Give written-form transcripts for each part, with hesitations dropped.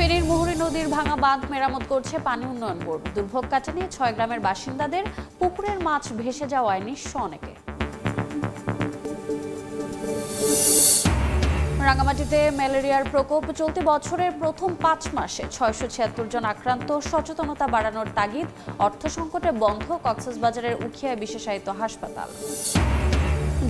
ফেনীর মুহুরী নদীর ভাঙা বাঁধ মেরামত করছে পানি উন্নয়ন বোর্ড। দুর্ভোগ কাটাতে ৬ গ্রামের বাসিন্দাদের পুকুরের মাছ ভেসে যাওয়ায় নিঃস্ব অনেকে। রাঙ্গামাটিতে ম্যালেরিয়ার প্রকোপ চলতি বছরের প্রথম ৫ মাসে ৬৭৬ জন আক্রান্ত। সচেতনতা বাড়ানোর তাগিদ। অর্থ সংকটে বন্ধ কক্সবাজারের উখিয়া বিশেষায়িত হাসপাতাল।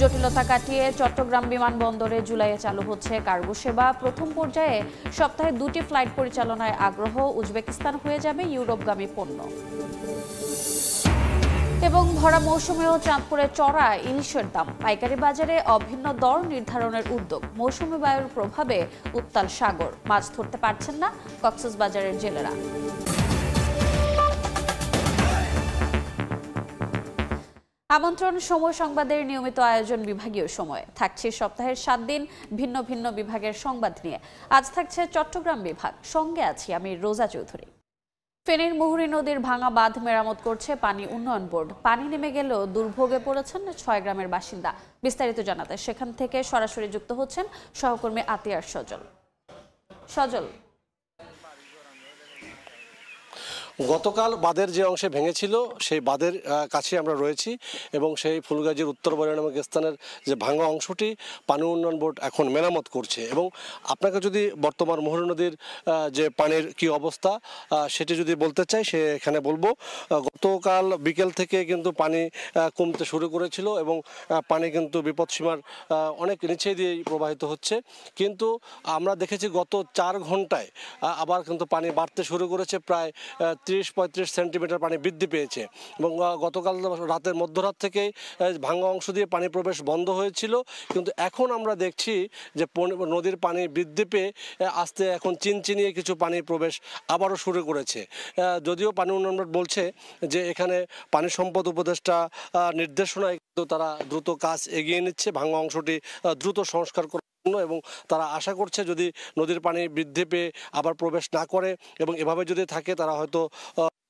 জটিলতা কাটিয়ে চট্টগ্রাম বিমানবন্দরে জুলাইয়ে চালু হচ্ছে কার্গো সেবা। প্রথম পর্যায়ে সপ্তাহে ২টি ফ্লাইট পরিচালনায় আগ্রহ। উজবেকিস্তান হয়ে যাবে ইউরোপগামী পণ্য। এবং ভরা মৌসুমেও চাঁদপুরে চড়া ইলিশের দাম। পাইকারি বাজারে অভিন্ন দর নির্ধারণের উদ্যোগ। মৌসুমী বায়ুর প্রভাবে উত্তাল সাগর। মাছ ধরতে পারছেন না কক্সবাজারের জেলেরা। আমন্ত্রণ সময় সংবাদের নিয়মিত আয়োজন বিভাগীয় সময়। থাকছে সপ্তাহের ৭ দিন ভিন্ন ভিন্ন বিভাগের সংবাদ নিয়ে। আজ থাকছে চট্টগ্রাম বিভাগ। সঙ্গে আছি আমি রোজা চৌধুরী। ফেনীর মুহুরী নদীর ভাঙা বাঁধ মেরামত করছে পানি উন্নয়ন বোর্ড। পানি নেমে গেলেও দুর্ভোগে পড়েছেন ৬ গ্রামের বাসিন্দা। বিস্তারিত জানাতে সেখান থেকে সরাসরি যুক্ত হচ্ছেন সহকর্মী আতিয়ার সজল। গতকাল বাঁধের যে অংশে ভেঙেছিল সেই বাঁধের কাছে আমরা রয়েছি এবং সেই ফুলগাজীর উত্তর বরেয়া নামক স্থানের যে ভাঙা অংশটি পানি উন্নয়ন বোর্ড এখন মেরামত করছে। এবং আপনাকে যদি বর্তমান মুহুরী নদীর যে পানির কি অবস্থা সেটি যদি বলতে চাই সেখানে বলবো, গতকাল বিকেল থেকে কিন্তু পানি কমতে শুরু করেছিল এবং পানি কিন্তু বিপদসীমার অনেক নিচে দিয়েই প্রবাহিত হচ্ছে। কিন্তু আমরা দেখেছি গত ৪ ঘন্টায় আবার কিন্তু পানি বাড়তে শুরু করেছে। প্রায় ৩০-৩৫ সেন্টিমিটার পানি বৃদ্ধি পেয়েছে এবং গতকাল রাতের মধ্যরাত থেকেই ভাঙা অংশ দিয়ে পানি প্রবেশ বন্ধ হয়েছিল। কিন্তু এখন আমরা দেখছি যে নদীর পানি বৃদ্ধি পেয়ে আস্তে এখন চিনচিনিয়ে কিছু পানি প্রবেশ আবারও শুরু করেছে। যদিও পানি উন্নয়ন বোর্ড বলছে যে এখানে পানি সম্পদ উপদেষ্টা নির্দেশনায় কিন্তু তারা দ্রুত কাজ এগিয়ে নিচ্ছে ভাঙা অংশটি দ্রুত সংস্কার এবং তারা আশা করছে যদি নদীর পানি বৃদ্ধি পেয়ে আবার প্রবেশ না করে এবং এভাবে যদি থাকে তারা হয়তো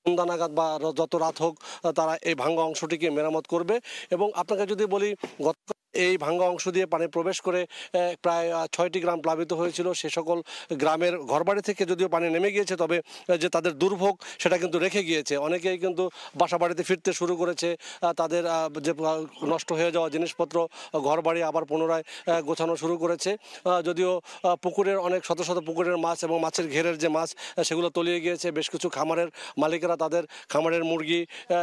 সন্ধ্যা নাগাদ বা যত রাত হোক তারা এই ভাঙা অংশটিকে মেরামত করবে। এবং আপনাকে যদি বলি গতকাল এই ভাঙা অংশ দিয়ে পানি প্রবেশ করে প্রায় ৬টি গ্রাম প্লাবিত হয়েছিল। সে সকল গ্রামের ঘরবাড়ি থেকে যদিও পানি নেমে গিয়েছে, তবে যে তাদের দুর্ভোগ সেটা কিন্তু রেখে গিয়েছে। অনেকেই কিন্তু বাসা বাড়িতে ফিরতে শুরু করেছে। তাদের যে নষ্ট হয়ে যাওয়া জিনিসপত্র ঘরবাড়ি আবার পুনরায় গোছানো শুরু করেছে। যদিও পুকুরের অনেক শত শত পুকুরের মাছ এবং মাছের ঘেরের যে মাছ সেগুলো তলিয়ে গিয়েছে। বেশ কিছু খামারের মালিকেরা তাদের খামারের মুরগি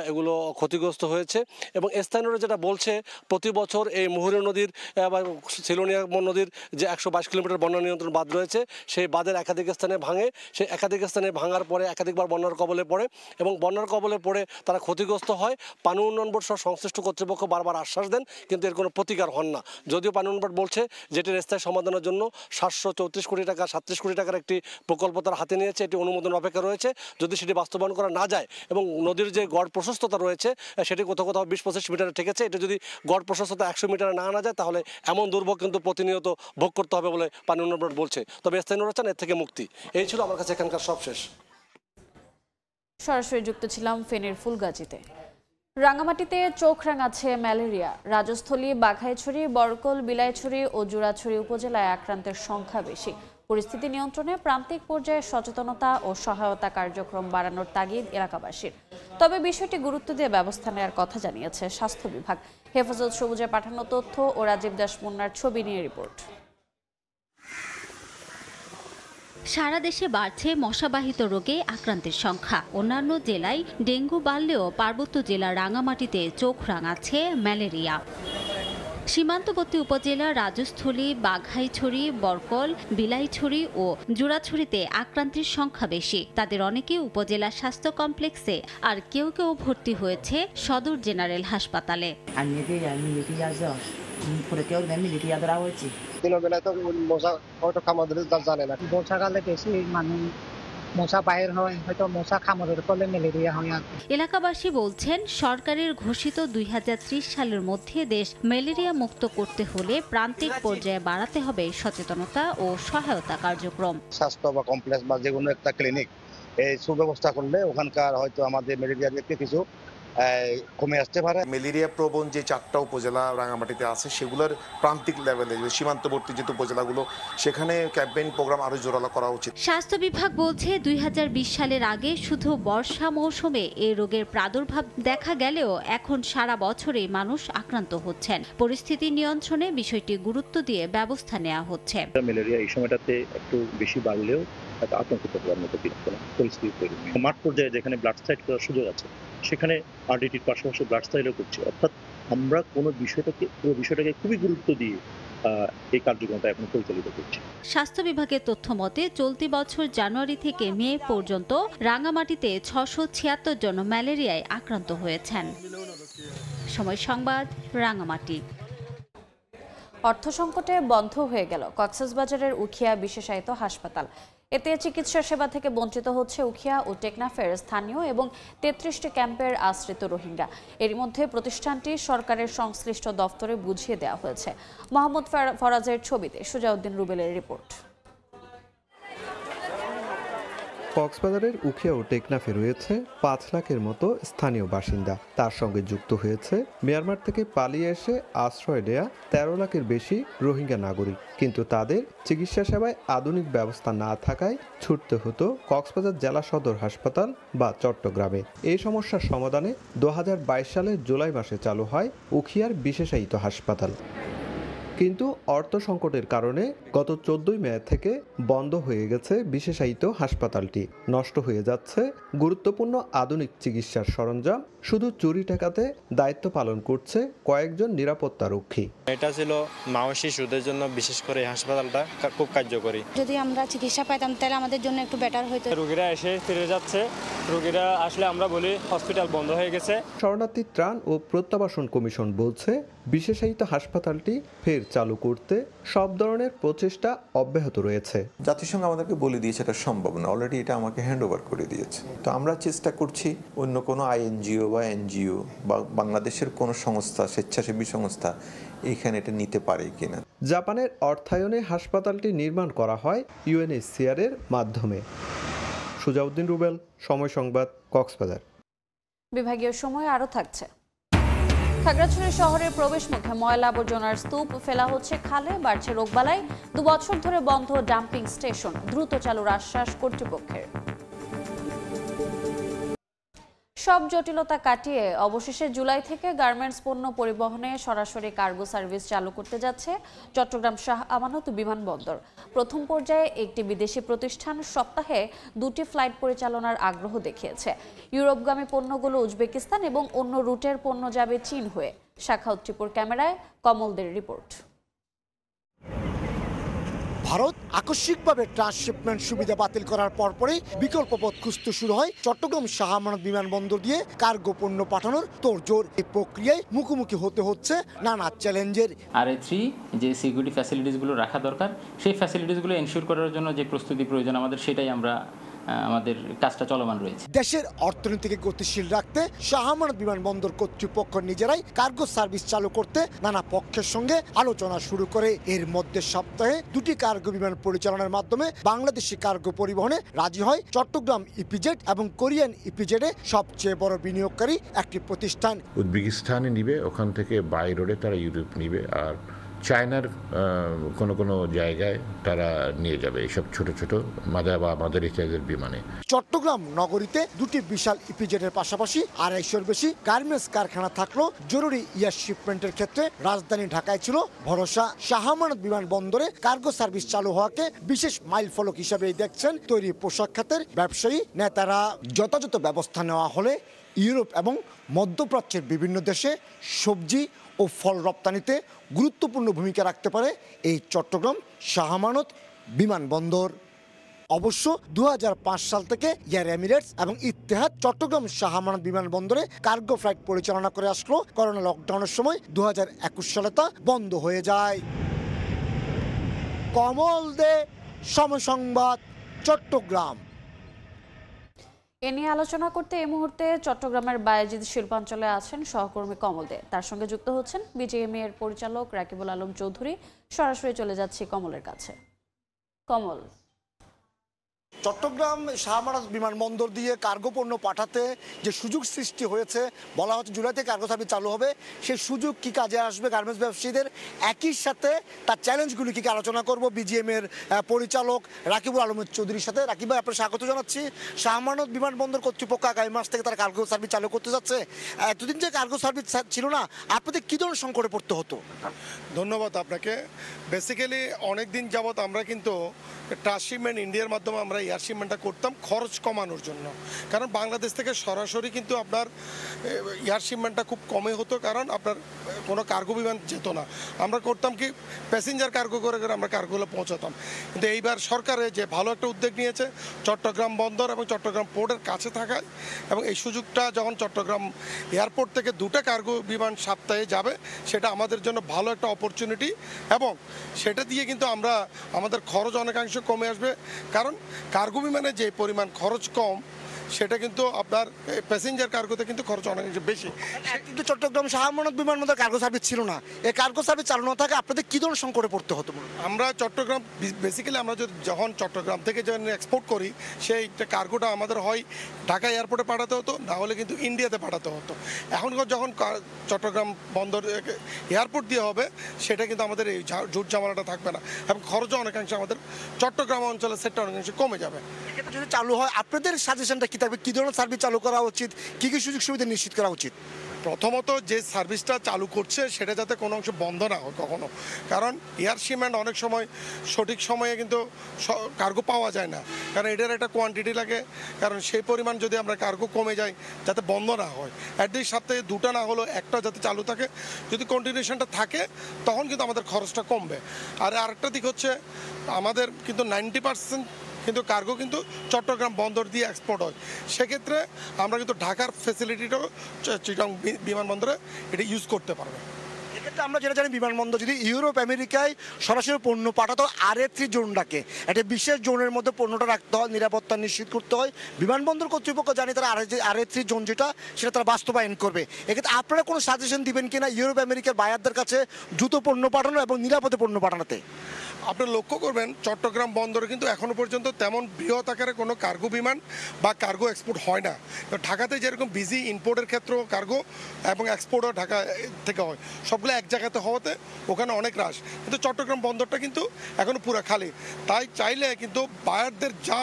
এগুলো ক্ষতিগ্রস্ত হয়েছে। এবং স্থানীয়রা যেটা বলছে, প্রতি বছর এই মুহুরী নদীর বা সিলোনিয়া নদীর যে ১২২ কিলোমিটার বন্যা নিয়ন্ত্রণ বাঁধ রয়েছে সেই বাঁধের একাধিক স্থানে ভাঙে। সেই একাধিক স্থানে ভাঙার পরে একাধিকবার বন্যার কবলে পড়ে এবং বন্যার কবলে পড়ে তারা ক্ষতিগ্রস্ত হয়। পানি উন্নয়ন বোর্ড সহ সংশ্লিষ্ট কর্তৃপক্ষ বারবার আশ্বাস দেন, কিন্তু এর কোনো প্রতিকার হন না। যদিও পানি উন্নয়ন বোর্ড বলছে যেটির স্থায়ী সমাধানের জন্য ৭৩৪ কোটি টাকা ৩৭ কোটি টাকার একটি প্রকল্প তারা হাতে নিয়েছে। এটি অনুমোদন অপেক্ষা রয়েছে। যদি সেটি বাস্তবায়ন করা না যায় এবং নদীর যে গড় প্রশস্ততা রয়েছে সেটি কোথাও কোথাও ২০-২৫ মিটারে ঠেকেছে, এটা যদি গড় প্রশস্ততা ১০০ মিটারে না আনা যায় তাহলে এমন দুর্ভোগ কিন্তু প্রতিনিয়ত ভোগ করতে হবে বলে পানি উন্নয়ন বোর্ড বলছে। তবে স্থানীয়রা চান এর থেকে মুক্তি। এই ছিল আমার কাছে এখানকার সবশেষ। সরাসরি যুক্ত ছিলাম ফেনীর ফুলগাজীতে। রাঙ্গামাটিতে চোখ রাঙাচ্ছে ম্যালেরিয়া। রাজস্থলী, বাঘাইছড়ি, বরকল, বিলাইছড়ি ও জুরাছড়ি উপজেলায় আক্রান্তের সংখ্যা বেশি। পরিস্থিতি নিয়ন্ত্রণে প্রান্তিক পর্যায়ে সচেতনতা ও সহায়তা কার্যক্রম বাড়ানোর তাগিদ এলাকাবাসীর। তবে বিষয়টি গুরুত্ব দিয়ে ব্যবস্থা নেওয়ার কথা জানিয়েছে স্বাস্থ্য বিভাগ। হেফাজত সবুজের পাঠানো তথ্য ও রাজীব দাস মুন্নার ছবি নিয়ে রিপোর্ট। সারা দেশে বাড়ছে মশাবাহিত রোগে আক্রান্তের সংখ্যা। অন্যান্য জেলায় ডেঙ্গু বাড়লেও পার্বত্য জেলা রাঙামাটিতে চোখ রাঙাচ্ছে ম্যালেরিয়া। সীমান্তবর্তী উপজেলা রাজস্থলী, বাঘাইছড়ি, বরকল, বিলাইছড়ি ও জুরাছড়িতে আক্রান্তের সংখ্যা বেশি। তাদের অনেকে উপজেলা স্বাস্থ্য কমপ্লেক্সে, আর কেউ কেউ ভর্তি হয়েছে সদর জেনারেল হাসপাতালে। দিনের বেলায় তো মশা হয়তো কামড় জানে না। বর্ষাকালে বেশি মশা বাইর হয়, হয়তো মশা কামড়ের ফলে ম্যালেরিয়া হয়। এলাকাবাসী বলছেন সরকারের ঘোষিত ২০৩০ সালের মধ্যে দেশ ম্যালেরিয়া মুক্ত করতে হলে প্রান্তিক পর্যায়ে বাড়াতে হবে সচেতনতা ও সহায়তা কার্যক্রম। স্বাস্থ্য বা কমপ্লেক্স বা যে কোনো একটা ক্লিনিক এই সুব্যবস্থা করলে ওখানকার হয়তো আমাদের ম্যালেরিয়ার কিছু কমে আসতে পারে। ম্যালেরিয়া প্রবণ যে 4টা উপজেলা রাঙামাটিতে আছে সেগুলোর প্রান্তিক লেভেলে সীমান্তবর্তী যে উপজেলাগুলো সেখানে ক্যাম্পেইন প্রোগ্রাম আরো জোরালো করা উচিত। স্বাস্থ্য বিভাগ বলছে 2020 সালের আগে শুধু বর্ষা মৌসুমে এই রোগের প্রাদুর্ভাব দেখা গেলেও এখন সারা বছরেই মানুষ আক্রান্ত হচ্ছেন। পরিস্থিতি নিয়ন্ত্রণে বিষয়টি গুরুত্ব দিয়ে ব্যবস্থা নেওয়া হচ্ছে। ম্যালেরিয়া এই সময়টাতে একটু বেশি বাড়লেও আতঙ্কিত হওয়ার মতো পরিস্থিতি তৈরি। মাঠ পর্যায়ে যেখানে ব্লাড সাইড করার সুযোগ আছে সেখানে আরডিটির পাশাপাশি ব্লাড সাইডও করছে, অর্থাৎ আমরা পুরো বিষয়টাকে খুবই গুরুত্ব দিয়ে এই কার্যক্রমটা এখন পরিচালিত করছি। স্বাস্থ্য বিভাগের তথ্য মতে চলতি বছর জানুয়ারি থেকে মে পর্যন্ত রাঙামাটিতে 676 জন ম্যালেরিয়ায় আক্রান্ত হয়েছেন। সময় সংবাদ, রাঙামাটি। অর্থ সংকটে বন্ধ হয়ে গেল কক্সবাজারের উখিয়া বিশেষায়িত হাসপাতাল। এতে চিকিৎসা সেবা থেকে বঞ্চিত হচ্ছে উখিয়া ও টেকনাফের স্থানীয় এবং 33টি ক্যাম্পের আশ্রিত রোহিঙ্গা। এর মধ্যে প্রতিষ্ঠানটি সরকারের সংশ্লিষ্ট দফতরে বুঝিয়ে দেওয়া হয়েছে। মোহাম্মদ ফরাজের ছবিতে সুজাউদ্দিন রুবেলের রিপোর্ট। কক্সবাজারের উখিয়া ও টেকনাফে রয়েছে 5 লাখের মতো স্থানীয় বাসিন্দা। তার সঙ্গে যুক্ত হয়েছে মিয়ানমার থেকে পালিয়ে এসে আশ্রয় নেয়া 13 লাখের বেশি রোহিঙ্গা নাগরিক। কিন্তু তাদের চিকিৎসা সেবায় আধুনিক ব্যবস্থা না থাকায় ছুটতে হতো কক্সবাজার জেলা সদর হাসপাতাল বা চট্টগ্রামে। এই সমস্যার সমাধানে 2022 সালের জুলাই মাসে চালু হয় উখিয়ার বিশেষায়িত হাসপাতাল। কিন্তু অর্থ সংকটের কারণে গত 14 মে থেকে বন্ধ হয়ে গেছে বিশেষায়িত হাসপাতালটি। নষ্ট হয়ে যাচ্ছে গুরুত্বপূর্ণ আধুনিক চিকিৎসার সরঞ্জাম। শুধু চুরি ঠেকাতে দায়িত্ব পালন করছে কয়েকজন নিরাপত্তা রক্ষী। এটা ছিল মা ও শিশুদের জন্য বিশেষ করে এই হাসপাতালটা খুব কার্যকরী। যদি আমরা চিকিৎসা পাইতাম তাহলে আমাদের জন্য একটু বেটার হতো। রোগীরা এসে ফিরে যাচ্ছে, রোগীরা আসলে আমরা বলি হসপিটাল বন্ধ হয়ে গেছে। শরণার্থী ত্রাণ ও প্রত্যাবাসন কমিশন বলছে বিশেষায়িত হাসপাতালটি ফের চালু করতে সব ধরনের প্রচেষ্টা অব্যাহত রয়েছে। জাতিসংঘ আমাদেরকে বলে দিয়েছে এটা সম্ভব না, অলরেডি এটা আমাকে হ্যান্ড ওভার করে দিয়েছে। তো আমরা চেষ্টা করছি অন্য কোনো আইএনজিও বা এনজিও বা বাংলাদেশের কোনো সংস্থা, স্বেচ্ছাসেবী সংস্থা এখানে এটা নিতে পারে কিনা। জাপানের অর্থায়নে হাসপাতালটি নির্মাণ করা হয় ইউএনএইচসিআর এর মাধ্যমে। সুজাউদ্দিন রুবেল, সময় সংবাদ, কক্সবাজার। বিভাগীয় সময় আরও থাকছে। খাগড়াছড়ি শহরের প্রবেশ মুখে ময়লা আবর্জনার স্তূপ ফেলা হচ্ছে খালে, বাড়ছে রোগবালাই। 2 বছর ধরে বন্ধ ডাম্পিং স্টেশন, দ্রুত চালুর আশ্বাস কর্তৃপক্ষের। সব জটিলতা কাটিয়ে অবশেষে জুলাই থেকে গার্মেন্টস পণ্য পরিবহনে সরাসরি কার্গো সার্ভিস চালু করতে যাচ্ছে চট্টগ্রাম শাহ আমানত বিমানবন্দর। প্রথম পর্যায়ে একটি বিদেশি প্রতিষ্ঠান সপ্তাহে 2টি ফ্লাইট পরিচালনার আগ্রহ দেখিয়েছে। ইউরোপগামী পণ্যগুলো উজবেকিস্তান এবং অন্য রুটের পণ্য যাবে চীন হয়ে। শাখাউত টিপুর ক্যামেরায় কমলদের রিপোর্ট। ভারত আকস্মিকভাবে ট্রান্সশিপমেন্ট সুবিধা বাতিল করার পরপরই বিকল্প পথ খুঁজতে শুরু হয় চট্টগ্রাম শাহ আমানত বিমানবন্দর দিয়ে কার্গো পণ্য পাঠানোর তোড়জোড়। এই প্রক্রিয়ায় মুখোমুখি হতে হচ্ছে নানা চ্যালেঞ্জের। RA3 যে সিকিউরিটি ফ্যাসিলিটিসগুলো রাখা দরকার, সেই ফ্যাসিলিটিসগুলো এনশিওর করার জন্য যে প্রস্তুতি প্রয়োজন সেটাই আমাদের কাজটা চলমান রয়েছে। দেশের অর্থনীতিকে গতিশীল রাখতে শাহ আমানত বিমানবন্দর কর্তৃপক্ষ নিজেরাই কার্গো সার্ভিস চালু করতে নানা পক্ষের সঙ্গে আলোচনা শুরু করে। এর মধ্যে সপ্তাহে 2টি কার্গো বিমান পরিচালনার মাধ্যমে বাংলাদেশি কার্গো পরিবহনে রাজি হয় চট্টগ্রাম ইপিজেড এবং কোরিয়ান ইপিজেডে সবচেয়ে বড় বিনিয়োগকারী একটি প্রতিষ্ঠান। উজবেকিস্তানে নিবে, ওখান থেকে বাই রোডে তারা ইউরোপ নিবে, আর চায়নার কোনো জায়গায় তারা নিয়ে যাবে এইসব ছোট ছোট মাদার ইত্যাদির বিমানে। চট্টগ্রাম নগরীতে 2টি বিশাল ইপিজেডের পাশাপাশি 250-র বেশি গার্মেন্টস কারখানা থাকলেও জরুরি এয়ার শিপমেন্টের ক্ষেত্রে রাজধানী ঢাকায় ছিল ভরসা। শাহ আমানত বিমানবন্দরে কার্গো সার্ভিস চালু হওয়াকে বিশেষ মাইলফলক হিসাবেই দেখছেন তৈরি পোশাক খাতের ব্যবসায়ী নেতারা। যথাযথ ব্যবস্থা নেওয়া হলে ইউরোপ এবং মধ্যপ্রাচ্যের বিভিন্ন দেশে সবজি ও ফল রপ্তানিতে গুরুত্বপূর্ণ ভূমিকা রাখতে পারে এই চট্টগ্রাম শাহ আমানত বিমানবন্দর। অবশ্য 2005 সাল থেকে এয়ার এমিরেটস এবং ইত্তেহাদ চট্টগ্রাম শাহ আমানত বিমানবন্দরে কার্গো ফ্লাইট পরিচালনা করে আসলো। করোনা লকডাউনের সময় 2021 সালে তা বন্ধ হয়ে যায়। কমল দে, সময় সংবাদ, চট্টগ্রাম। এ নিয়ে আলোচনা করতে এই মুহূর্তে চট্টগ্রামের বায়েজিদ শিল্পাঞ্চলে আছেন সহকর্মী কমল দে। তার সঙ্গে যুক্ত হচ্ছেন বিজিএমইএ এর পরিচালক রাকিবুল আলম চৌধুরী। সরাসরি চলে যাচ্ছি কমলের কাছে। কমল, চট্টগ্রাম শাহ আমানত বিমানবন্দর দিয়ে কার্গো পণ্য পাঠাতে যে সুযোগ সৃষ্টি হয়েছে, বলা হচ্ছে জুলাই থেকে কার্গো সার্ভিস চালু হবে, সেই সুযোগ কি কাজে আসবে গার্মেন্টস ব্যবসায়ীদের, একই সাথে তার চ্যালেঞ্জগুলি কি আলোচনা করব বিজিএম এর পরিচালক রাকিবুল আলম চৌধুরীর সাথে। রাকিব ভাই, আপনার স্বাগত জানাচ্ছি। শাহ আমানত বিমানবন্দর কর্তৃপক্ষ আগামী মাস থেকে তারা কার্গো সার্ভিস চালু করতে যাচ্ছে। এতদিন যে কার্গো সার্ভিস ছিল না, আপনাদের কি ধরনের সংকটে পড়তে হতো? ধন্যবাদ আপনাকে। বেসিক্যালি অনেক দিন যাবৎ আমরা কিন্তু ট্রান্সশিপমেন্ট ইন্ডিয়ার মাধ্যমে আমরা এয়ার শিপমেন্টটা করতাম খরচ কমানোর জন্য, কারণ বাংলাদেশ থেকে সরাসরি কিন্তু আপনার এয়ার শিপমেন্টটা খুব কমে হতো, কারণ আপনার কোনো কার্গো বিমান যেত না। আমরা করতাম কি প্যাসেঞ্জার কার্গো করে করে আমরা কার্গোগুলো পৌঁছাতাম। কিন্তু এইবার সরকারে যে ভালো একটা উদ্যোগ নিয়েছে চট্টগ্রাম বন্দর এবং চট্টগ্রাম পোর্টের কাছে থাকায়, এবং এই সুযোগটা যখন চট্টগ্রাম এয়ারপোর্ট থেকে 2টা কার্গো বিমান সপ্তাহে যাবে, সেটা আমাদের জন্য ভালো একটা অপরচুনিটি, এবং সেটা দিয়ে কিন্তু আমরা আমাদের খরচ অনেকাংশ কমে আসবে। কারণ কার্গো বিমানে যে পরিমাণ খরচ কম, সেটা কিন্তু আপনার প্যাসেঞ্জার কার্গোতে কিন্তু খরচ অনেক বেশি। কিন্তু চট্টগ্রাম শাহ আমানত বিমানবন্দর কার্গো সার্ভিস ছিল না, এই কার্গো সার্ভিস চালু না থাকে আপনাদের কি ধরনের সংকটে পড়তে হতো? আমরা চট্টগ্রাম বেসিক্যালি আমরা যখন চট্টগ্রাম থেকে যখন এক্সপোর্ট করি, সেই কার্গোটা আমাদের হয় ঢাকা এয়ারপোর্টে পাঠাতে হতো, না হলে কিন্তু ইন্ডিয়াতে পাঠাতে হতো। এখন যখন চট্টগ্রাম বন্দর এয়ারপোর্ট দিয়ে হবে, সেটা কিন্তু আমাদের এই জুট ঝামেলাটা থাকবে না, এবং খরচও অনেকাংশে আমাদের চট্টগ্রাম অঞ্চলের সেটটা অনেকাংশে কমে যাবে। এটা যদি চালু হয়, আপনাদের সাজেশনটা কি থাকবে? কি ধরনের সার্ভিস চালু করা উচিত, কি কি সুযোগ সুবিধা নিশ্চিত করা উচিত? প্রথমত যে সার্ভিসটা চালু করছে সেটা যাতে কোনো অংশ বন্ধ না হয় কখনো, কারণ এয়ার শিপমেন্ট অনেক সময় সঠিক সময়ে কিন্তু কার্গো পাওয়া যায় না, কারণ এটার একটা কোয়ান্টিটি লাগে, কারণ সেই পরিমাণ যদি আমরা কার্গো কমে যায় যাতে বন্ধ না হয়। অ্যাটলিস্ট সপ্তাহে 2টা না হলেও একটা যাতে চালু থাকে, যদি কন্টিনিউশনটা থাকে তখন কিন্তু আমাদের খরচটা কমবে। আর আরেকটা দিক হচ্ছে আমাদের কিন্তু 90% কিন্তু কার্গো কিন্তু চট্টগ্রাম বন্দর দিয়ে এক্সপোর্ট হয়, সেক্ষেত্রে আমরা কিন্তু ঢাকার ফ্যাসিলিটিটাও চিটাগং বিমানবন্দরে এটা ইউজ করতে পারবো। এক্ষেত্রে আমরা যেটা জানি, বিমানবন্দর যদি ইউরোপ আমেরিকায় সরাসরি পণ্য পাঠাতো, RA3 জোনটাকে একটা বিশেষ জোনের মধ্যে পণ্যটা রাখতে হয়, নিরাপত্তা নিশ্চিত করতে হয়। বিমানবন্দর কর্তৃপক্ষ জানি তারা RA3 জোন যেটা, সেটা তারা বাস্তবায়ন করবে। এক্ষেত্রে আপনারা কোনো সাজেশন দিবেন কিনা ইউরোপ আমেরিকার বায়ারদের কাছে দ্রুত পণ্য পাঠানো এবং নিরাপদে পণ্য পাঠানোতে? আপনি লক্ষ্য করবেন চট্টগ্রাম বন্দরে কিন্তু এখনো পর্যন্ত তেমন বৃহৎ আকারে কোনো কার্গো বিমান বা কার্গো এক্সপোর্ট হয় না। ঢাকাতে যেরকম বিজি ইম্পোর্টের ক্ষেত্রেও কার্গো এবং এক্সপোর্টও ঢাকা থেকে হয়, সবগুলো এক জায়গাতে হওয়াতে ওখানে অনেক হ্রাস। কিন্তু চট্টগ্রাম বন্দরটা কিন্তু এখনো পুরো খালি, তাই চাইলে কিন্তু বায়ারদের যা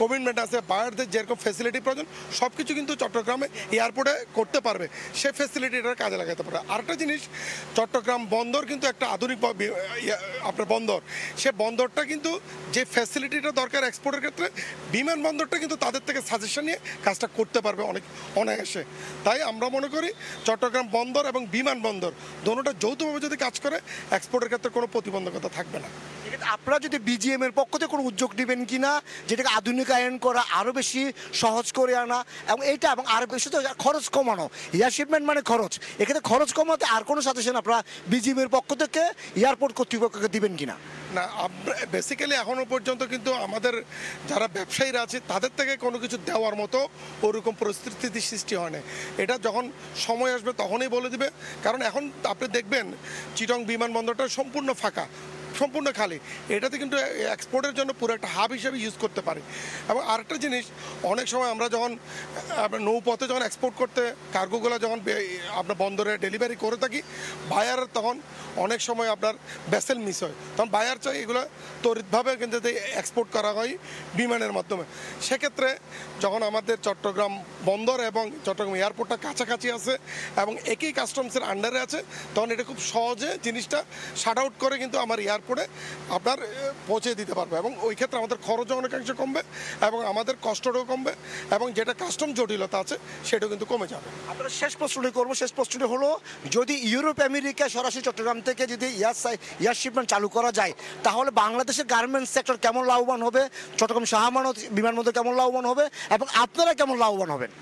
কমিটমেন্ট আছে, বায়ারদের যেরকম ফ্যাসিলিটি প্রয়োজন সব কিছু কিন্তু চট্টগ্রামে এয়ারপোর্টে করতে পারবে, সে ফ্যাসিলিটিটা কাজে লাগাতে পারে। আরেকটা জিনিস, চট্টগ্রাম বন্দর কিন্তু একটা আধুনিক আপনার বন্দর, সে বন্দরটা কিন্তু যে ফ্যাসিলিটিটা দরকার এক্সপোর্টের ক্ষেত্রে, বিমানবন্দরটা কিন্তু তাদের থেকে সাজেশন নিয়ে কাজটা করতে পারবে অনায়াসে। তাই আমরা মনে করি চট্টগ্রাম বন্দর এবং বিমানবন্দর দোনোটা যৌথভাবে যদি কাজ করে, এক্সপোর্টের ক্ষেত্রে কোনো প্রতিবন্ধকতা থাকবে না। আপনারা যদি বিজিএম এর পক্ষ থেকে কোনো উদ্যোগ নেবেন কিনা, যেটাকে আধুনিকায়ন করা, আরও বেশি সহজ করে আনা, এবং এইটা এবং আরও বেশি তো খরচ কমানো। এয়ার শিপমেন্ট মানে খরচ, এক্ষেত্রে খরচ কমাতে আর কোনো সাজেশন আপনারা বিজিএম এর পক্ষ থেকে এয়ারপোর্ট কর্তৃপক্ষকে দিবেন কিনা? না, বেসিক্যালি এখনও পর্যন্ত কিন্তু আমাদের যারা ব্যবসায়ীরা আছে তাদের থেকে কোনো কিছু দেওয়ার মতো ওরকম পরিস্থিতি সৃষ্টি হয় না। এটা যখন সময় আসবে তখনই বলে দিবে, কারণ এখন আপনি দেখবেন চিটং বিমানবন্দরটা সম্পূর্ণ ফাঁকা, সম্পূর্ণ খালি। এটাতে কিন্তু এক্সপোর্টের জন্য পুরো একটা হাব হিসেবে ইউজ করতে পারি। এবং আরেকটা জিনিস, অনেক সময় আমরা যখন আপনার নৌপথে যখন এক্সপোর্ট করতে কার্গোগুলো যখন আপনার বন্দরে ডেলিভারি করে থাকি, বায়ার তখন অনেক সময় আপনার ভেসেল মিস হয়, তখন বায়ার চাই এগুলো তড়িৎভাবে কিন্তু এক্সপোর্ট করা হয় বিমানের মাধ্যমে। সেক্ষেত্রে যখন আমাদের চট্টগ্রাম বন্দর এবং চট্টগ্রাম এয়ারপোর্টটা কাছাকাছি আছে এবং একই কাস্টমসের আন্ডারে আছে, তখন এটা খুব সহজে জিনিসটা শাট আউট করে কিন্তু আমার এয়ারপোর্টে আপনার পৌঁছে দিতে পারবে, এবং ওই ক্ষেত্রে আমাদের খরচও অনেকাংশে কমবে এবং আমাদের কষ্টটাও কমবে, এবং যেটা কাস্টম জটিলতা আছে সেটাও কিন্তু কমে যাবে। আপনারা শেষ প্রশ্নটি করবো। শেষ প্রশ্নটি হলো, যদি ইউরোপ আমেরিকা সরাসরি চট্টগ্রাম থেকে যদি এয়ার শিপমেন্ট চালু করা যায়, তাহলে বাংলাদেশের গার্মেন্টস সেক্টর কেমন লাভবান হবে, চট্টগ্রাম শাহ আমানত বিমানবন্দর কেমন লাভবান হবে, এবং আপনারা কেমন লাভবান হবেন?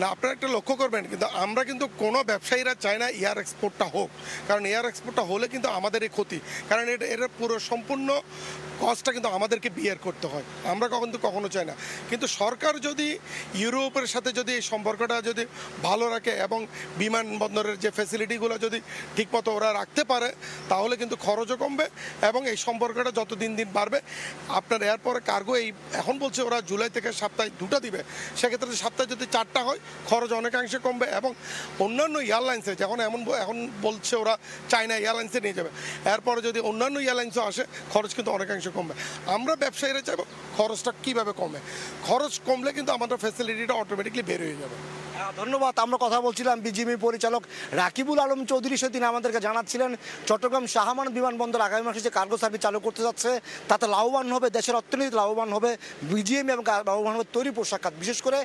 না, আপনারা একটা লক্ষ্য করবেন, কিন্তু আমরা কিন্তু কোনো ব্যবসায়ীরা চাই না এয়ার এক্সপোর্টটা হোক, কারণ এয়ার এক্সপোর্টটা হলে কিন্তু আমাদেরই ক্ষতি, কারণ এটা পুরো সম্পূর্ণ কস্টটা কিন্তু আমাদেরকে বিয়ার করতে হয়, আমরা কখনো চাই না। কিন্তু সরকার যদি ইউরোপের সাথে যদি এই সম্পর্কটা যদি ভালো রাখে এবং বিমানবন্দরের যে ফ্যাসিলিটিগুলো যদি ঠিকমতো ওরা রাখতে পারে, তাহলে কিন্তু খরচও কমবে এবং এই সম্পর্কটা যত দিন বাড়বে। আপনার এরপরে কার্গো এখন বলছে ওরা জুলাই থেকে সপ্তাহে 2টা দিবে, সেক্ষেত্রে সপ্তাহে যদি 4টা হয় খরচ অনেকাংশে কমবে এবং অন্যান্য এয়ারলাইন্সে এখন বলছে ওরা চায়না এয়ারলাইন্সে নিয়ে যাবে, এরপরে যদি অন্যান্য এয়ারলাইন্সও আসে খরচ কিন্তু অনেকাংশে কমবে। আমরা ব্যবসায়ীরা চাইব খরচটা কিভাবে কমে, খরচ কমলে কিন্তু আমাদের ফ্যাসিলিটিটা অটোমেটিকলি বের হয়ে যাবে। ধন্যবাদ। আমরা কথা বলছিলাম বিজিএমই পরিচালক রাকিবুল আলম চৌধুরী, সেদিন আমাদেরকে জানাচ্ছিলেন চট্টগ্রাম শাহ আমানত বিমানবন্দর আগামী মাসে যে কার্গো সার্ভিস চালু করতে যাচ্ছে তাতে লাভবান হবে, দেশের অর্থনীতি লাভবান হবে, বিজিএমই এবং লাভবান হবে তৈরি পোশাক খাত। বিশেষ করে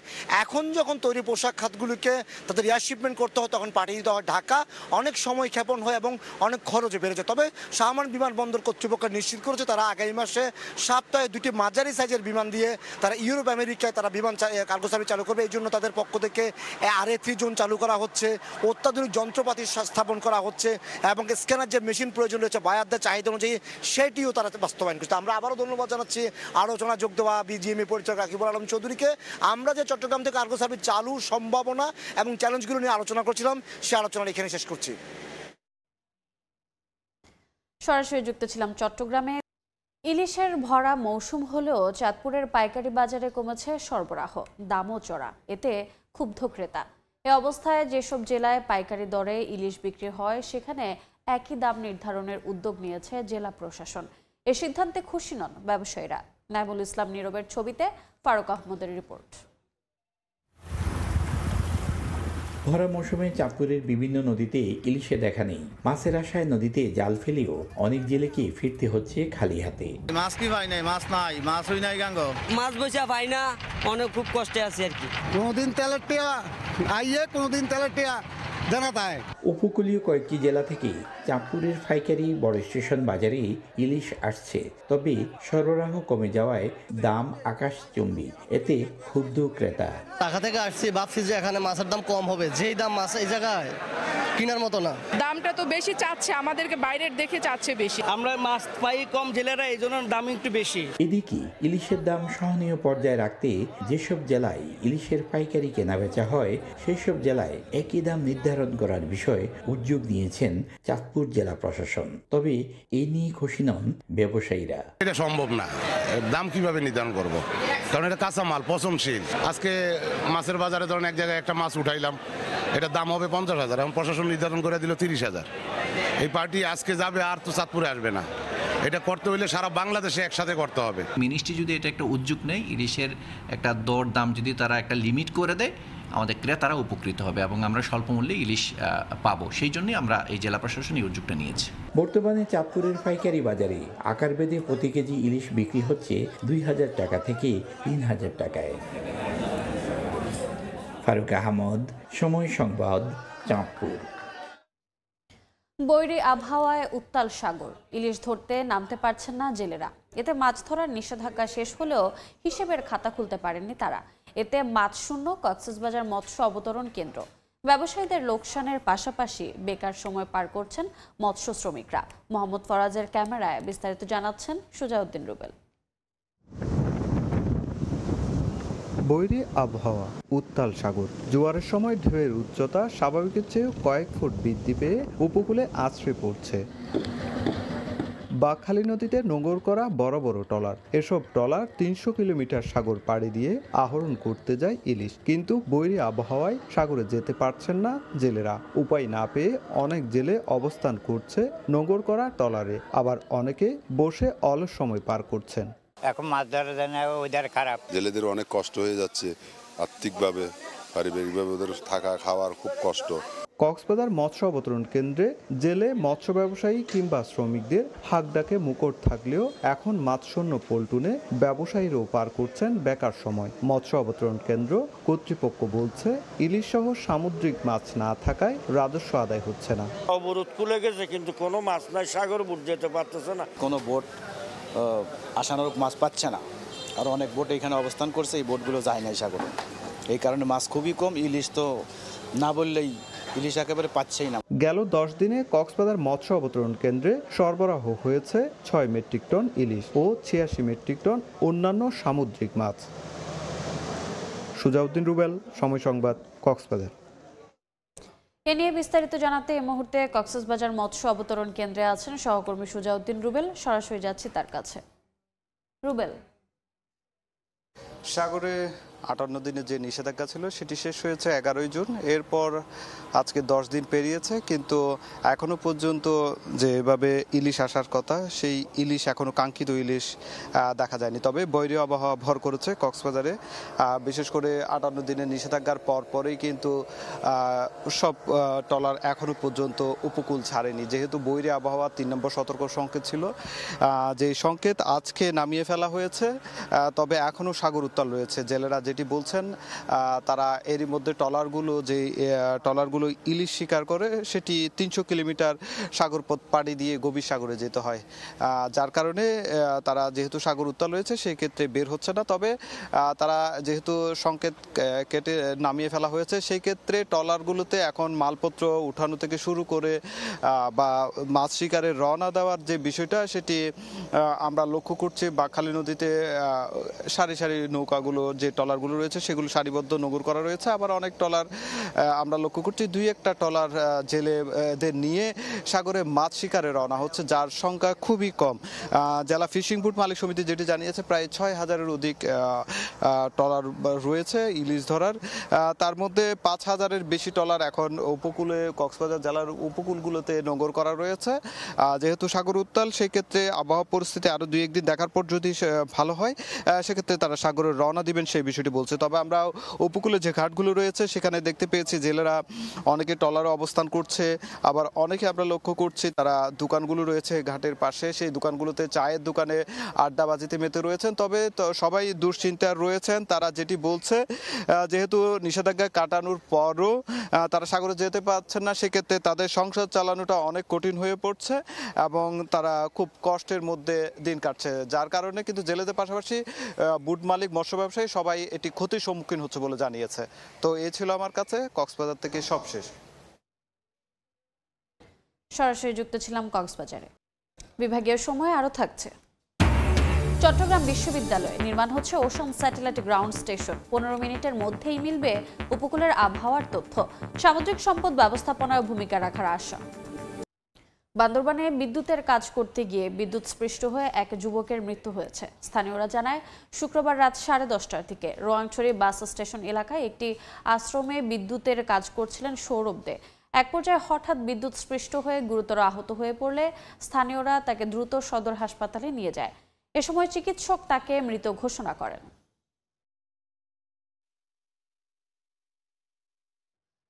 এখন যখন তৈরি পোশাক খাতগুলিকে তাদের এয়ার শিপমেন্ট করতে হয় তখন পাঠিয়ে দিতে হয় ঢাকা, অনেক সময় ক্ষেপণ হয় এবং অনেক খরচে বেড়ে যায়। তবে শাহ আমানত বিমানবন্দর কর্তৃপক্ষ নিশ্চিত করেছে তারা আগামী মাসে সপ্তাহে 2টি মাঝারি সাইজের বিমান দিয়ে তারা ইউরোপ আমেরিকায় তারা বিমান কার্গো সার্ভিস চালু করবে। এই জন্য তাদের পক্ষ থেকে RA3 জোন চালু করা হচ্ছে, অত্যাধুনিক যন্ত্রপাতি স্থাপন করা হচ্ছে এবং স্ক্যানার যে মেশিন প্রয়োজন রয়েছে বায়ারদের চাহিদা অনুযায়ী সেটিও তারা বাস্তবায়ন করছে। আমরা আবারও ধন্যবাদ জানাচ্ছি আলোচনা যোগ দেওয়া বিজিএমই পরিচালক রাকিবুল আলম চৌধুরীকে। আমরা যে চট্টগ্রাম থেকে কার্গো সার্ভিস চালুর সম্ভাবনা এবং চ্যালেঞ্জগুলো নিয়ে আলোচনা করছিলাম সে আলোচনা এখানে শেষ করছি। সরাসরি যুক্ত ছিলাম চট্টগ্রামে। ইলিশের ভরা মৌসুম হলেও চাঁদপুরের পাইকারি বাজারে কমেছে সরবরাহ, দামও চড়া, এতে ক্ষুব্ধ ক্রেতা। এ অবস্থায় যেসব জেলায় পাইকারি দরে ইলিশ বিক্রি হয় সেখানে একই দাম নির্ধারণের উদ্যোগ নিয়েছে জেলা প্রশাসন। এ সিদ্ধান্তে খুশি নন ব্যবসায়ীরা। নাইমুল ইসলাম নীরবের ছবিতে ফারুক আহমদের রিপোর্ট। ভরা মৌসুমে চাঁদপুরের বিভিন্ন নদীতে ইলিশে দেখা নেই। মাছের আশায় নদীতে জাল ফেলেও অনেক জেলেকে ফিরতে হচ্ছে খালি হাতে। মাছ কি পাই নাই, মাছ নাই, মাছ হই নাই গাঙ্গ, মাছ বইসা পাই না, অনেক খুব কষ্টে আছে আর কি। কোনোদিন তেলের টিয়া আইয়ে, কোনোদিন তেলের টিয়া জানা তাই। উপকূলীয় কয়েকটি জেলা থেকে চাঁদপুরের পাইকারি বড় স্টেশন বাজারে ইলিশ আসছে, তবে সরবরাহ কমে যাওয়ায় দাম আকাশচুম্বী, এতে ক্ষুব্ধ ক্রেতা। ঢাকা থেকে আসছি, ভাবছি যে এখানে মাছের দাম কম হবে, যেই দাম মাছ এই জায়গায় কেনার মতো না। দামটা তো বেশি চাচ্ছে, আমাদেরকে বাইরের দেখে চাচ্ছে বেশি। আমরা মাছ পাই কম জেলেরা, এই জন্য দাম একটু বেশি। এদিকে ইলিশের দাম সহনীয় পর্যায়ে রাখতে যেসব জেলায় ইলিশের পাইকারি কেনাবেচা হয় সেসব জেলায় একই দাম নির্ধারণ করার বিষয়ে উদ্যোগ নিয়েছেন চাঁদপুর জেলা প্রশাসন। তবে এই নিয়ে খুশি নন ব্যবসায়ীরা। এটা সম্ভব না, দাম কিভাবে নির্ধারণ করব, কারণ এটা কাঁচা মাল, পচনশীল। আজকে মাছের বাজারে ধরেন এক জায়গায় একটা মাছ উঠাইলাম, এটার দাম হবে 50,000, এখন প্রশাসন নির্ধারণ করে দিল 30,000। এই পার্টি আজকে যাবে আর তো চাঁদপুরে আসবে না, এটা করতে হলে সারা বাংলাদেশে একসাথে করতে হবে। মিনিস্ট্রি যদি এটা একটা উদ্যোগ নেয়, ইলিশের একটা দর দাম যদি তারা একটা লিমিট করে দেয়, আমাদের ক্রেতারা উপকৃত হবে এবং আমরা স্বল্প মূল্যে ইলিশ পাবো। সেই জন্যই আমরা এই জেলা প্রশাসন এই উদ্যোগটা নিয়েছি। বর্তমানে চাঁদপুরের পাইকারি বাজারে আকার ভেদে প্রতি কেজি ইলিশ বিক্রি হচ্ছে 2,000 টাকা থেকে 3,000 টাকায়। ফারুক আহমদ, সময় সংবাদ, চাঁদপুর। বৈরী আবহাওয়ায় উত্তাল সাগর, ইলিশ ধরতে নামতে পারছেন না জেলেরা। এতে মাছ ধরার নিষেধাজ্ঞা শেষ হলেও হিসেবের খাতা খুলতে পারেননি তারা। এতে মাছ শূন্য কক্সবাজার মৎস্য অবতরণ কেন্দ্র। ব্যবসায়ীদের লোকসানের পাশাপাশি বেকার সময় পার করছেন মৎস্য শ্রমিকরা। মোহাম্মদ ফরাজের ক্যামেরায় বিস্তারিত জানাচ্ছেন সুজাউদ্দিন রুবেল। বৈরী আবহাওয়া, উত্তাল সাগর, জোয়ারের সময় ঢেউয়ের উচ্চতা স্বাভাবিকের চেয়ে কয়েক ফুট বৃদ্ধি পেয়ে উপকূলে আছড়ে পড়ছে। বাঁকখালী নদীতে নোঙর করা বড় বড় ট্রলার, এসব ট্রলার 300 কিলোমিটার সাগর পাড়ি দিয়ে আহরণ করতে যায় ইলিশ। কিন্তু বৈরী আবহাওয়ায় সাগরে যেতে পারছেন না জেলেরা। উপায় না পেয়ে অনেক জেলে অবস্থান করছে নোঙর করা ট্রলারে, আবার অনেকে বসে অলস সময় পার করছেন। এখন মাছ ধরার জন্য ওয়েদার খারাপ, জেলেদের অনেক কষ্ট হয়ে যাচ্ছে আর্থিকভাবে, পারিবারিকভাবে ওদের থাকা খাওয়ার খুব কষ্ট। কক্সবাজার মৎস্য অবতরণ কেন্দ্রে জেলে মৎস্য ব্যবসায়ী কিংবা শ্রমিকদের হাক ডাকে মুখর থাকলেও এখন মাছশূন্য পল্টুনে ব্যবসায়ীরাও পার করছেন বেকার সময়। মৎস্য অবতরণ কেন্দ্র কর্তৃপক্ষ বলছে ইলিশ সহ সামুদ্রিক মাছ না থাকায় রাজস্ব আদায় হচ্ছে না। অবরোধ খুলে গেছে কিন্তু কোনো মাছ নাই, সাগর বুট যেতে পারতেছে না, কোনো বোট আশানুরূপ মাছ পাচ্ছে না। আর অনেক বোট এখানে অবস্থান করছে, এই বোটগুলো যায় নাই সাগরে, এই কারণে মাছ খুবই কম। ইলিশ তো না বললেই ইলিশ একেবারে পাচ্ছেই না। গেল 10 দিনে কক্সবাজার মৎস্য অবতরণ কেন্দ্রে সরবরাহ হয়েছে 6 মেট্রিক টন ইলিশ ও 86 মেট্রিক টন অন্যান্য সামুদ্রিক মাছ। সুজাউদ্দিন রুবেল, সময় সংবাদ, কক্সবাজার। এ নিয়ে বিস্তারিত জানাতে এই মুহূর্তে কক্সবাজার মৎস্য অবতরণ কেন্দ্রে আছেন সহকর্মী সুজাউদ্দিন রুবেল। সরাসরি যাচ্ছি তার কাছে। রুবেল, সাগরে 58 দিনের যে নিষেধাজ্ঞা ছিল সেটি শেষ হয়েছে 11 জুন। এরপর আজকে 10 দিন পেরিয়েছে, কিন্তু এখনো পর্যন্ত যেভাবে ইলিশ আসার কথা সেই ইলিশ এখনো কাঙ্ক্ষিত ইলিশ দেখা যায়নি। তবে বৈরী আবহাওয়া ভর করেছে কক্সবাজারে, বিশেষ করে 58 দিনের নিষেধাজ্ঞার পরেই কিন্তু সব ট্রলার এখনো পর্যন্ত উপকূল ছাড়েনি। যেহেতু বৈরী আবহাওয়া 3 নম্বর সতর্ক সংকেত ছিল, যে সংকেত আজকে নামিয়ে ফেলা হয়েছে, তবে এখনো সাগর উত্তাল রয়েছে। জেলেরা যেটি বলছেন, তারা এরই মধ্যে ট্রলারগুলো ইলিশ শিকার করে সেটি 300 কিলোমিটার সাগরপথ পাড়ি দিয়ে গভীর সাগরে যেতে হয়, যার কারণে তারা যেহেতু সাগর উত্তাল রয়েছে সেই ক্ষেত্রে বের হচ্ছে না। তবে তারা যেহেতু সংকেত কেটে নামিয়ে ফেলা হয়েছে, সেই ক্ষেত্রে ট্রলারগুলোতে এখন মালপত্র উঠানো থেকে শুরু করে বা মাছ শিকারের রওনা দেওয়ার যে বিষয়টা সেটি আমরা লক্ষ্য করছি। বাঁকখালী নদীতে সারি সারি নৌকাগুলো, যে ট্রলারগুলো রয়েছে সেগুলো সারিবদ্ধ নগর করা রয়েছে। আবার অনেক ট্রলার আমরা লক্ষ্য করছি 2-1টা ট্রলার জেলেদের নিয়ে সাগরে মাছ শিকারে রওনা হচ্ছে, যার সংখ্যা খুবই কম। জেলা ফিশিং বোট মালিক সমিতি যেটি জানিয়েছে, প্রায় 6000-এর অধিক ট্রলার রয়েছে ইলিশ ধরার। তার মধ্যে 5000-এর বেশি ট্রলার এখন উপকূলে, কক্সবাজার জেলার উপকূলগুলোতে নগর করা রয়েছে। যেহেতু সাগর উত্তাল, সেই ক্ষেত্রে আবহাওয়া পরিস্থিতি আরও 2-1 দিন দেখার পর যদি ভালো হয়, সেক্ষেত্রে তারা সাগরে রওনা দিবেন সেই বিষয়টি বলছে। তবে আমরা উপকূলে যে ঘাটগুলো রয়েছে সেখানে দেখতে পেয়েছি জেলেরা অনেকে ট্রলারে অবস্থান করছে, আবার অনেকে আমরা লক্ষ্য করছি তারা দোকানগুলো রয়েছে ঘাটের পাশে, সেই দোকানগুলোতে চায়ের দোকানে আড্ডাবাজিতে মেতে রয়েছেন। তবে সবাই দুশ্চিন্তায় রয়েছেন। তারা যেটি বলছে, যেহেতু নিষেধাজ্ঞা কাটানোর পরও তারা সাগরে যেতে পারছেন না, সেক্ষেত্রে তাদের সংসার চালানোটা অনেক কঠিন হয়ে পড়ছে এবং তারা খুব কষ্টের মধ্যে দিন কাটছে। যার কারণে কিন্তু জেলেদের পাশাপাশি বুট মালিক, মৎস্য ব্যবসায়ী সবাই এটি ক্ষতির সম্মুখীন হচ্ছে বলে জানিয়েছে। তো এই ছিল আমার কাছে কক্সবাজার থেকে সবশেষ। সরাসরি যুক্ত ছিলাম কক্সবাজারে। বিভাগীয় সময় আরও থাকছে। চট্টগ্রাম বিশ্ববিদ্যালয়ে নির্মাণ হচ্ছে ওশান স্যাটেলাইট গ্রাউন্ড স্টেশন। 15 মিনিটের মধ্যেই মিলবে উপকূলের আবহাওয়ার তথ্য। সামুদ্রিক সম্পদ ব্যবস্থাপনায় ভূমিকা রাখার আশা। বান্দরবানে বিদ্যুতের কাজ করতে গিয়ে বিদ্যুৎস্পৃষ্ট হয়ে এক যুবকের মৃত্যু হয়েছে। স্থানীয়রা জানায়, শুক্রবার রাত 10:30টার দিকে রোয়াংছড়ি বাস স্টেশন এলাকায় একটি আশ্রমে বিদ্যুতের কাজ করছিলেন সৌরভ দে। এক পর্যায়ে হঠাৎ বিদ্যুৎস্পৃষ্ট হয়ে গুরুতর আহত হয়ে পড়লে স্থানীয়রা তাকে দ্রুত সদর হাসপাতালে নিয়ে যায়। এ সময় চিকিৎসক তাকে মৃত ঘোষণা করেন।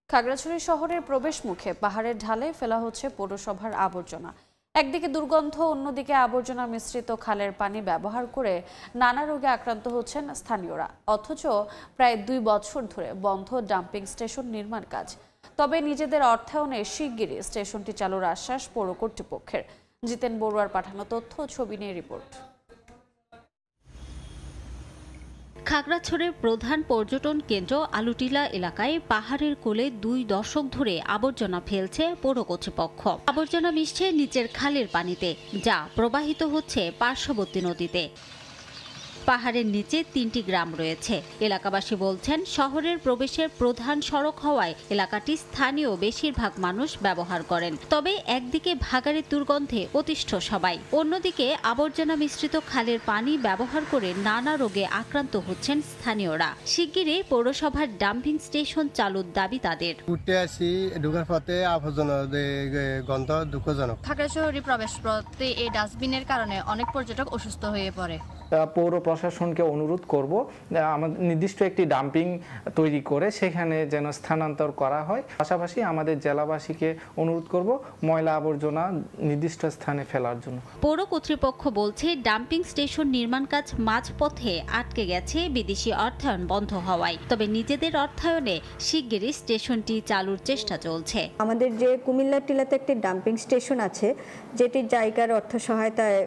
খাগড়াছড়ি শহরের প্রবেশ মুখে পাহাড়ের ঢালে ফেলা হচ্ছে পৌরসভার আবর্জনা। একদিকে দুর্গন্ধ, অন্যদিকে আবর্জনা মিশ্রিত খালের পানি ব্যবহার করে নানা রোগে আক্রান্ত হচ্ছেন স্থানীয়রা। অথচ প্রায় 2 বছর ধরে বন্ধ ডাম্পিং স্টেশন নির্মাণ কাজ। তবে নিজেদের অর্থায়নে শিগগিরই স্টেশনটি চালুর আশ্বাস পৌর কর্তৃপক্ষের। জিতেন বড়ুয়ার পাঠানো তথ্য, ছবি নিয়ে রিপোর্ট। খাগড়াছড়ির প্রধান পর্যটন কেন্দ্র আলুটিলা এলাকায় পাহাড়ের কোলে 2 দশক ধরে আবর্জনা ফেলছে পৌর কর্তৃপক্ষ। আবর্জনা মিশছে নিচের খালের পানিতে, যা প্রবাহিত হচ্ছে পার্শ্ববর্তী নদীতে। পাহাড়ের নিচে 3টি গ্রাম রয়েছে। এলাকাবাসী বলছেন, শহরের প্রবেশের প্রধান সড়ক হওয়ায় এলাকাটি স্থানীয় বেশিরভাগ মানুষ ব্যবহার করেন। তবে একদিকে ভাগাড়ের দুর্গন্ধে অতিষ্ঠ সবাই, অন্যদিকে আবর্জনা মিশ্রিত খালের পানি ব্যবহার করে নানা রোগে আক্রান্ত হচ্ছেন স্থানীয়রা। শিগগিরই পৌরসভার ডাম্পিং স্টেশন চালুর দাবি তাদের। উঠে আসি ঢোকার পথে আবর্জনা গন্ধ দুঃখজনক। খাগড়াছড়ি প্রবেশ পথে এই ডাস্টবিনের কারণে অনেক পর্যটক অসুস্থ হয়ে পড়ে। পৌর প্রশাসনকে অনুরোধ করব আমাদের নির্দিষ্ট একটি ডাম্পিং তৈরি করে সেখানে যেন স্থানান্তর করা হয়। পাশাপাশি আমাদের জেলাবাসীকে অনুরোধ করব ময়লা আবর্জনা নির্দিষ্ট স্থানে ফেলার জন্য। পৌর কর্তৃপক্ষ বলছে, ডাম্পিং স্টেশন নির্মাণ কাজ মাঝপথে আটকে গেছে বিদেশি অর্থায়ন বন্ধ হওয়ায়। তবে নিজেদের অর্থায়নে শিগগিরই স্টেশনটি চালুর চেষ্টা চলছে। আমাদের যে কুমিল্লা টিলাতে একটি ডাম্পিং স্টেশন আছে, যেটির জায়গার অর্থ সহায়তায়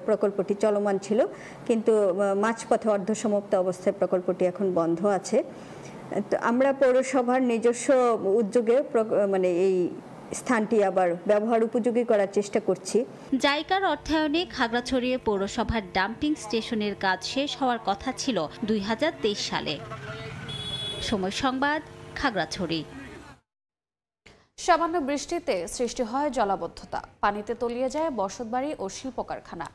প্রকল্পটি চলমান ছিল, কিন্তু মাঝপথে অর্ধসমাপ্ত অবস্থায় প্রকল্পটি এখন বন্ধ আছে। তো আমরা পৌরসভার নিজস্ব উদ্যোগে মানে এই স্থানটি আবার ব্যবহার উপযোগী করার চেষ্টা করছি। জায়গার অর্থায়নে খাগড়াছড়ি পৌরসভার ডাম্পিং স্টেশনের কাজ শেষ হওয়ার কথা ছিল 2023 সালে। সময় সংবাদ, খাগড়াছড়ি। সামান্য বৃষ্টিতে সৃষ্টি হয় জলাবদ্ধতা, পানিতে তলিয়ে যায় বসতবাড়ি ও শিল্প কারখানা।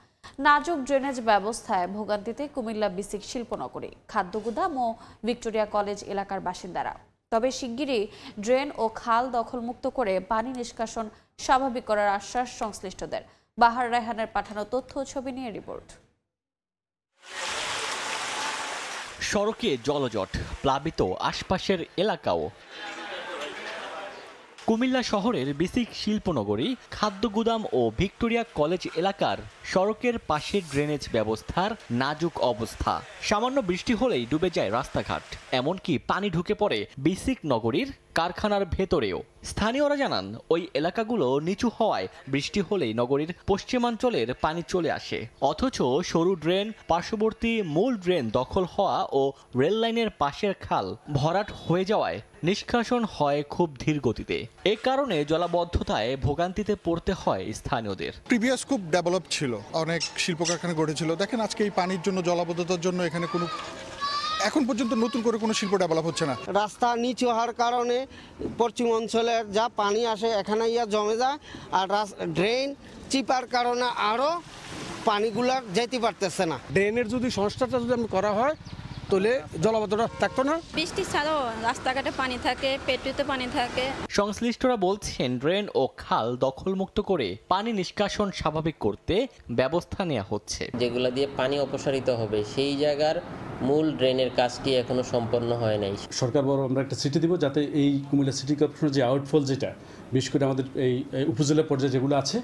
নাজুক ড্রেনেজ ব্যবস্থায় ভোগান্তিতে কুমিল্লা বিসিক শিল্পনগরী, খাদ্যগুদাম ও ভিক্টোরিয়া কলেজ এলাকার বাসিন্দারা। তবে শিগগিরই ড্রেন ও খাল দখলমুক্ত করে পানি নিষ্কাশন স্বাভাবিক করার আশ্বাস সংশ্লিষ্টদের। বাহার রায়হানের পাঠানো তথ্য ও ছবি নিয়ে রিপোর্ট। সড়কে জলজট, প্লাবিত আশপাশের এলাকাও। কুমিল্লা শহরের বিসিক শিল্পনগরী, খাদ্যগুদাম ও ভিক্টোরিয়া কলেজ এলাকার সড়কের পাশে ড্রেনেজ ব্যবস্থার নাজুক অবস্থা। সামান্য বৃষ্টি হলেই ডুবে যায় রাস্তাঘাট, এমনকি পানি ঢুকে পড়ে বিসিক নগরীর কারখানার ভেতরেও। স্থানীয়রা জানান, ওই এলাকাগুলো নিচু হওয়ায় বৃষ্টি হলেই নগরীর পশ্চিমাঞ্চলের পানি চলে আসে। অথচ সরু ড্রেন, পার্শ্ববর্তী মূল ড্রেন দখল হওয়া ও রেল লাইনের পাশের খাল ভরাট হয়ে যাওয়ায় নিষ্কাশন হয় খুব ধীর গতিতে। এ কারণে জলাবদ্ধতায় ভোগান্তিতে পড়তে হয় স্থানীয়দের। প্রিভিয়াস খুব ডেভেলপ ছিল, অনেক শিল্প কারখানা গড়েছিল। দেখেন আজকে এই পানির জন্য, জলাবদ্ধতার জন্য এখানে কোনো এখন পর্যন্ত নতুন করে কোনো শিল্প ডেভেলপ হচ্ছে না। রাস্তা নিচু হওয়ার কারণে পশ্চিম অঞ্চলের যা পানি আসে এখানে জমে যায়, আর ড্রেন চিপার কারণে আরও পানিগুলা যেতে পারতেছে না। ড্রেনের যদি সংস্কারটা যদি করা হয় তাহলে জলাবদ্ধতা থাকতো না। বৃষ্টি ছাড়াও রাস্তাঘাটে পানি থাকে, পেট্রোতে পানি থাকে। সংশ্লিষ্টরা বলছেন, ড্রেন ও খাল দখলমুক্ত করে পানি নিষ্কাশন স্বাভাবিক করতে ব্যবস্থা নেওয়া হচ্ছে। যেগুলো দিয়ে পানি অপসারিত হবে সেই জায়গার মূল ড্রেনের কাজটি এখনো সম্পন্ন হয় নাই। সরকার বড় আমরা একটা চিঠি দিব যাতে এই কুমিল্লা সিটি কর্পোরেশনের যে আউটফল, যেটা বিশেষ করে আমাদের এই উপজেলা পর্যায়ে যেগুলো আছে,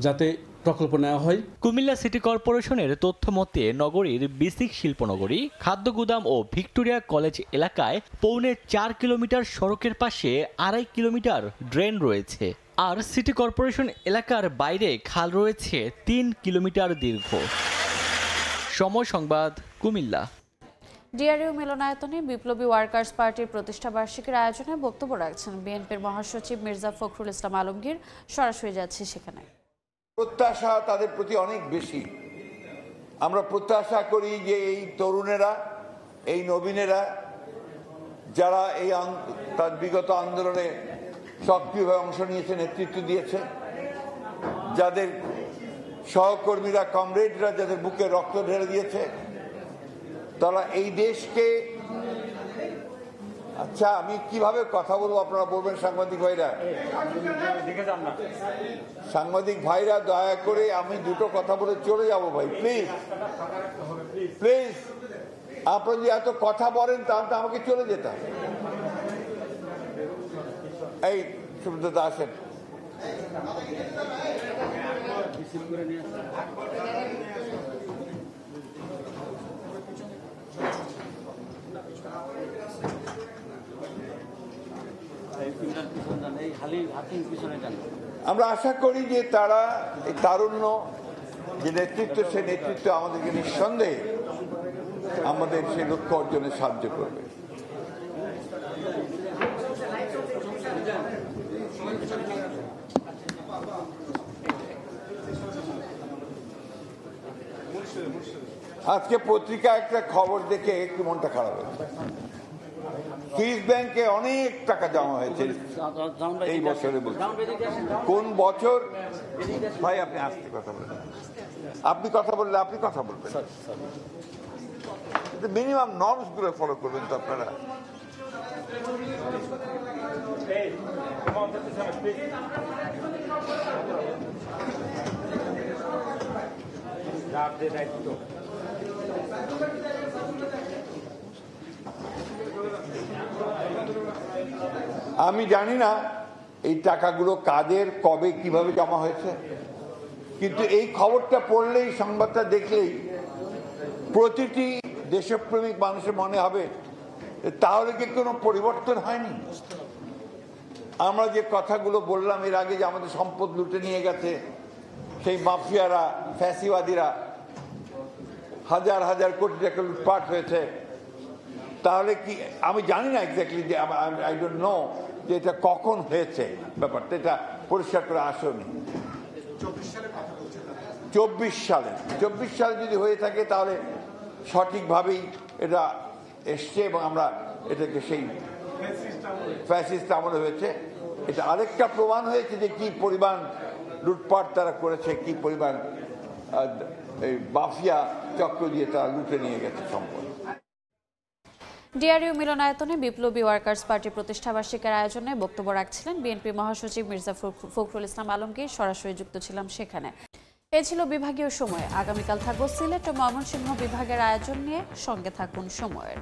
যাতে প্রকল্প নেওয়া হয়। কুমিল্লা সিটি কর্পোরেশনের তথ্য মতে নগরীর বিসিক শিল্পনগরী, খাদ্যগুদাম ও ভিক্টোরিয়া কলেজ এলাকায় পৌনে 4 কিলোমিটার সড়কের পাশে 2.5 কিলোমিটার ড্রেন রয়েছে। আর সিটি কর্পোরেশন এলাকার বাইরে খাল রয়েছে 3 কিলোমিটার দীর্ঘ। সময় সংবাদ, কুমিল্লা। ডিআরইউ মিলনায়তনে বিপ্লবী ওয়ার্কার্স পার্টির প্রতিষ্ঠা বার্ষিকীর আয়োজনে বক্তব্য রাখছেন বিএনপির মহাসচিব মির্জা ফখরুল ইসলাম আলমগীর। সরাসরি যাচ্ছে সেখানে। প্রত্যাশা তাদের প্রতি অনেক বেশি। আমরা প্রত্যাশা করি যে এই তরুণেরা, এই নবীনেরা যারা এই বিগত আন্দোলনে সক্রিয়ভাবে অংশ নিয়েছে, নেতৃত্ব দিয়েছে, যাদের সহকর্মীরা, কমরেডরা যাদের বুকে রক্ত ঢেলে দিয়েছে, তারা এই দেশকে, আচ্ছা আমি কিভাবে কথা বলবো আপনারা বলবেন সাংবাদিক ভাইরা, সাংবাদিক ভাইরা দয়া করে আমি দুটো কথা বলে চলে যাব ভাই, প্লিজ প্লিজ। আপনারা যদি এত কথা বলেন তাহলে আমাকে চলে যেতাম। এই সুব্রত আসেন। আমরা আশা করি যে তারা এই তারুণ্য যে নেতৃত্ব, সেই নেতৃত্ব আমাদেরকে নিঃসন্দেহে আমাদের সেই লক্ষ্য অর্জনে সাহায্য করবে। আজকে পত্রিকা একটা খবর দেখে একটু মনটা খারাপ হয়েছে। সুইস ব্যাংকে অনেক টাকা জমা হয়েছে এই বছরে। কোন বছর? ভাই আপনি আস্তে কথা বলেন, আপনি কথা বললে আপনি কথা বলবেন, মিনিমাম নর্মস গুলো ফলো করবেন তো আপনারা। আমি জানি না এই টাকাগুলো কাদের, কবে, কিভাবে জমা হয়েছে, কিন্তু এই খবরটা পড়লেই, সংবাদটা দেখলেই প্রতিটি দেশপ্রেমিক মানুষের মনে হবে তাহলে কি কোনো পরিবর্তন হয়নি? আমরা যে কথাগুলো বললাম এর আগে, যে আমাদের সম্পদ লুটে নিয়ে গেছে সেই মাফিয়ারা, ফ্যাসিবাদীরা, হাজার হাজার কোটি টাকা লুটপাট হয়েছে, তাহলে কি আমি জানি না এক্স্যাক্টলি যে আই ডোন্ট নো যে এটা কখন হয়েছে ব্যাপারটা, এটা পরিষ্কার করে আসেনি। 24 সালে যদি হয়ে থাকে তাহলে সঠিকভাবেই এটা এসছে এবং আমরা এটাকে সেই ফ্যাসিস্ট আমলে হয়েছে। এটা আরেকটা প্রমাণ হয়েছে যে কি পরিমাণ লুটপাট তারা করেছে, কি পরিমাণ এই মাফিয়া চক্র দিয়ে তারা লুটে নিয়ে গেছে সম্পদ। ডিআরইউ মিলনায়তনে বিপ্লবী ওয়ার্কার্স পার্টি প্রতিষ্ঠাবার্ষিকীর আয়োজনে বক্তব্য রাখছিলেন বিএনপি মহাসচিব মির্জা ফখরুল ইসলাম আলমগীর। সরাসরি যুক্ত ছিলাম সেখানে। এ ছিল বিভাগীয় সময়। আগামীকাল থাকবো সিলেট ও ময়মনসিংহ বিভাগের আয়োজন নিয়ে। সঙ্গে থাকুন সময়ের।